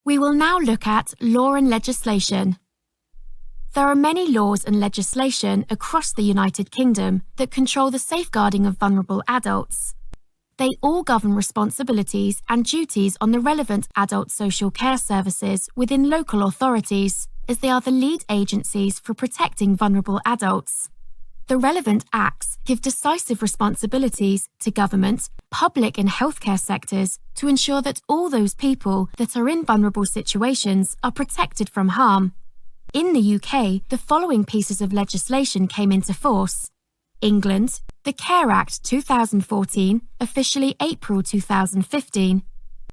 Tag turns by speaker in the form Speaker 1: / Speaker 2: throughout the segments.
Speaker 1: We will now look at law and legislation. There are many laws and legislation across the United Kingdom that control the safeguarding of vulnerable adults. They all govern responsibilities and duties on the relevant adult social care services within local authorities, as they are the lead agencies for protecting vulnerable adults. The relevant acts give decisive responsibilities to government, public and healthcare sectors to ensure that all those people that are in vulnerable situations are protected from harm. In the UK, the following pieces of legislation came into force. England, the Care Act 2014, officially April 2015.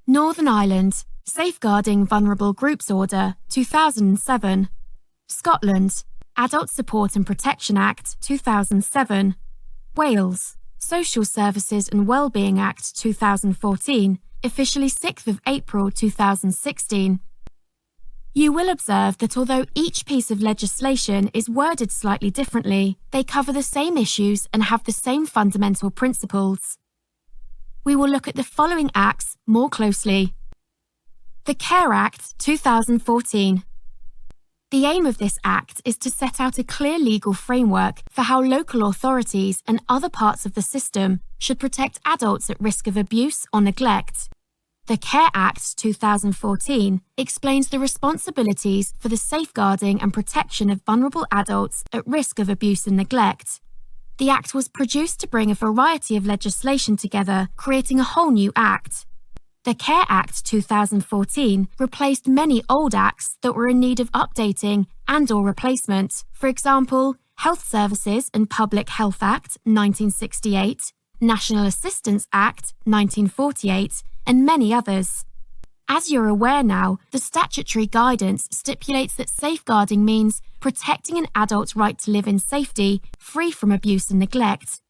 Speaker 1: Northern Ireland, Safeguarding Vulnerable Groups Order 2007. Scotland, Adult Support and Protection Act 2007. Wales, Social Services and Wellbeing Act 2014, officially 6th of April 2016. You will observe that although each piece of legislation is worded slightly differently, they cover the same issues and have the same fundamental principles. We will look at the following acts more closely. The Care Act 2014. The aim of this act is to set out a clear legal framework for how local authorities and other parts of the system should protect adults at risk of abuse or neglect. The Care Act 2014 explains the responsibilities for the safeguarding and protection of vulnerable adults at risk of abuse and neglect. The Act was produced to bring a variety of legislation together, creating a whole new Act. The Care Act 2014 replaced many old acts that were in need of updating and/or replacement. For example, Health Services and Public Health Act 1968, National Assistance Act 1948, and many others. As you're aware now, the statutory guidance stipulates that safeguarding means protecting an adult's right to live in safety, free from abuse and neglect.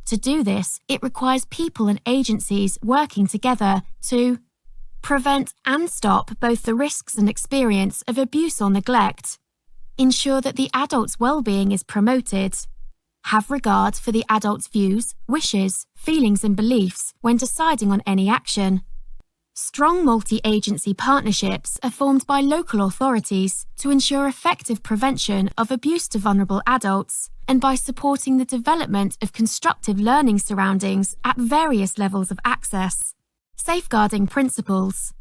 Speaker 1: To do this, it requires people and agencies working together to prevent and stop both the risks and experience of abuse or neglect, ensure that the adult's well-being is promoted, have regard for the adult's views, wishes, feelings and beliefs when deciding on any action. Strong multi-agency partnerships are formed by local authorities to ensure effective prevention of abuse to vulnerable adults and by supporting the development of constructive learning surroundings at various levels of access. Safeguarding principles.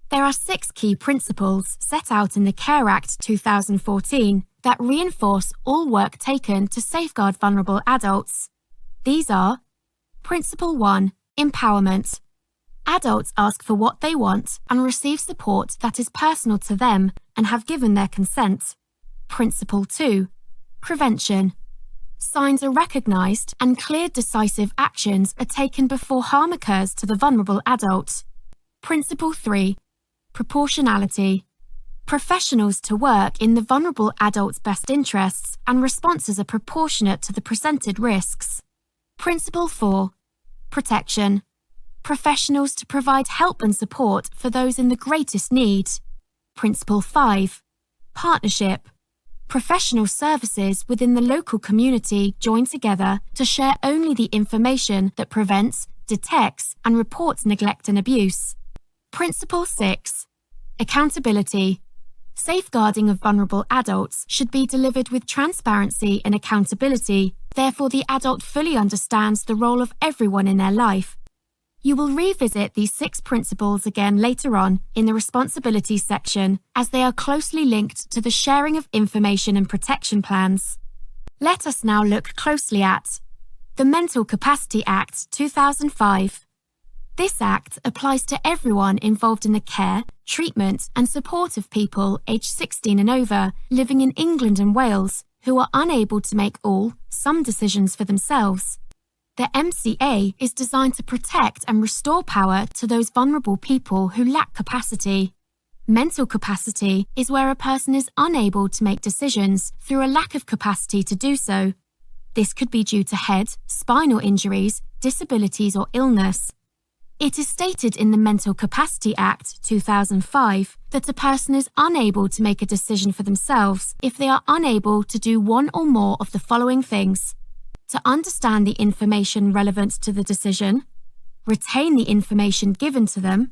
Speaker 1: There are 6 key principles set out in the Care Act 2014 that reinforce all work taken to safeguard vulnerable adults. These are: Principle 1. Empowerment. Adults ask for what they want and receive support that is personal to them and have given their consent. Principle 2. Prevention. Signs are recognised and clear decisive actions are taken before harm occurs to the vulnerable adult. Principle 3. Proportionality. Professionals to work in the vulnerable adult's best interests and responses are proportionate to the presented risks. Principle 4. Protection. Professionals to provide help and support for those in the greatest need. Principle 5. Partnership. Professional services within the local community join together to share only the information that prevents, detects, and reports neglect and abuse. Principle 6. Accountability. Safeguarding of vulnerable adults should be delivered with transparency and accountability, therefore the adult fully understands the role of everyone in their life. You will revisit these 6 principles again later on in the responsibilities section, as they are closely linked to the sharing of information and protection plans. Let us now look closely at the Mental Capacity Act 2005. This act applies to everyone involved in the care, treatment and support of people aged 16 and over living in England and Wales who are unable to make some decisions for themselves. The MCA is designed to protect and restore power to those vulnerable people who lack capacity. Mental capacity is where a person is unable to make decisions through a lack of capacity to do so. This could be due to head, spinal injuries, disabilities or illness. It is stated in the Mental Capacity Act 2005 that a person is unable to make a decision for themselves if they are unable to do one or more of the following things: to understand the information relevant to the decision, retain the information given to them,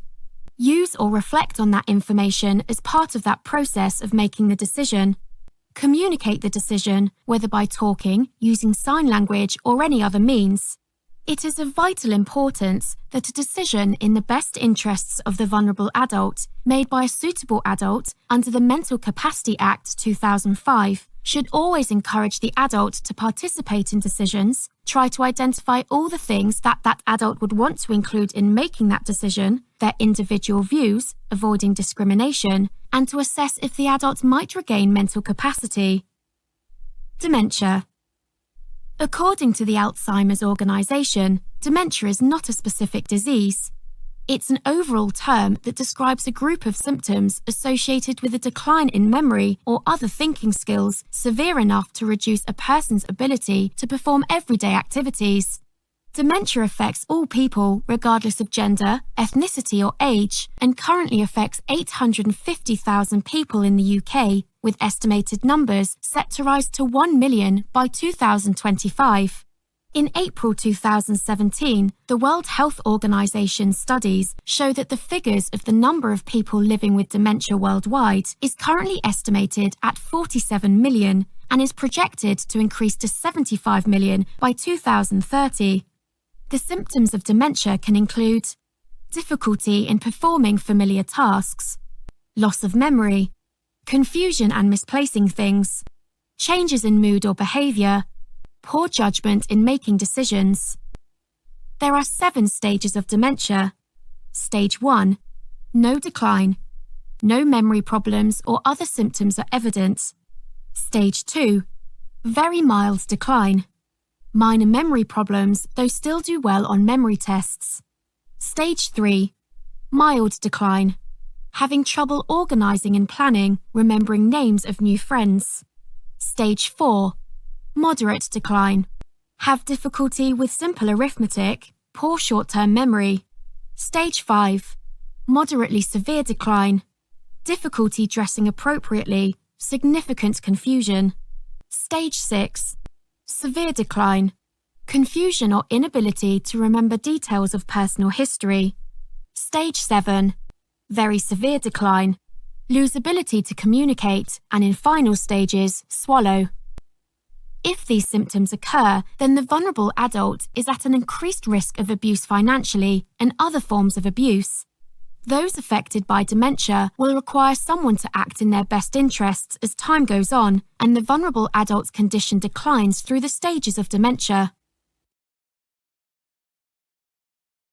Speaker 1: Use or reflect on that information as part of that process of making the decision. Communicate the decision, whether by talking, using sign language, or any other means. It is of vital importance that a decision in the best interests of the vulnerable adult, made by a suitable adult under the Mental Capacity Act 2005, should always encourage the adult to participate in decisions, try to identify all the things that that adult would want to include in making that decision, their individual views, avoiding discrimination, and to assess if the adult might regain mental capacity. Dementia. According to the Alzheimer's Organization, dementia is not a specific disease. It's an overall term that describes a group of symptoms associated with a decline in memory or other thinking skills severe enough to reduce a person's ability to perform everyday activities. Dementia affects all people, regardless of gender, ethnicity, or age, and currently affects 850,000 people in the UK, with estimated numbers set to rise to 1 million by 2025. In April 2017, the World Health Organization studies show that the figures of the number of people living with dementia worldwide is currently estimated at 47 million and is projected to increase to 75 million by 2030. The symptoms of dementia can include difficulty in performing familiar tasks, loss of memory, confusion and misplacing things, changes in mood or behavior, poor judgment in making decisions. There are 7 stages of dementia. Stage 1, no decline. No memory problems or other symptoms are evident. Stage 2, very mild decline. Minor memory problems, though still do well on memory tests. Stage 3, mild decline. Having trouble organizing and planning, remembering names of new friends. Stage 4, moderate decline. Have difficulty with simple arithmetic, poor short-term memory. Stage 5, moderately severe decline. Difficulty dressing appropriately, significant confusion. Stage 6, severe decline. Confusion or inability to remember details of personal history. Stage 7, very severe decline. Lose ability to communicate and in final stages, swallow. If these symptoms occur, then the vulnerable adult is at an increased risk of abuse financially and other forms of abuse. Those affected by dementia will require someone to act in their best interests as time goes on and the vulnerable adult's condition declines through the stages of dementia.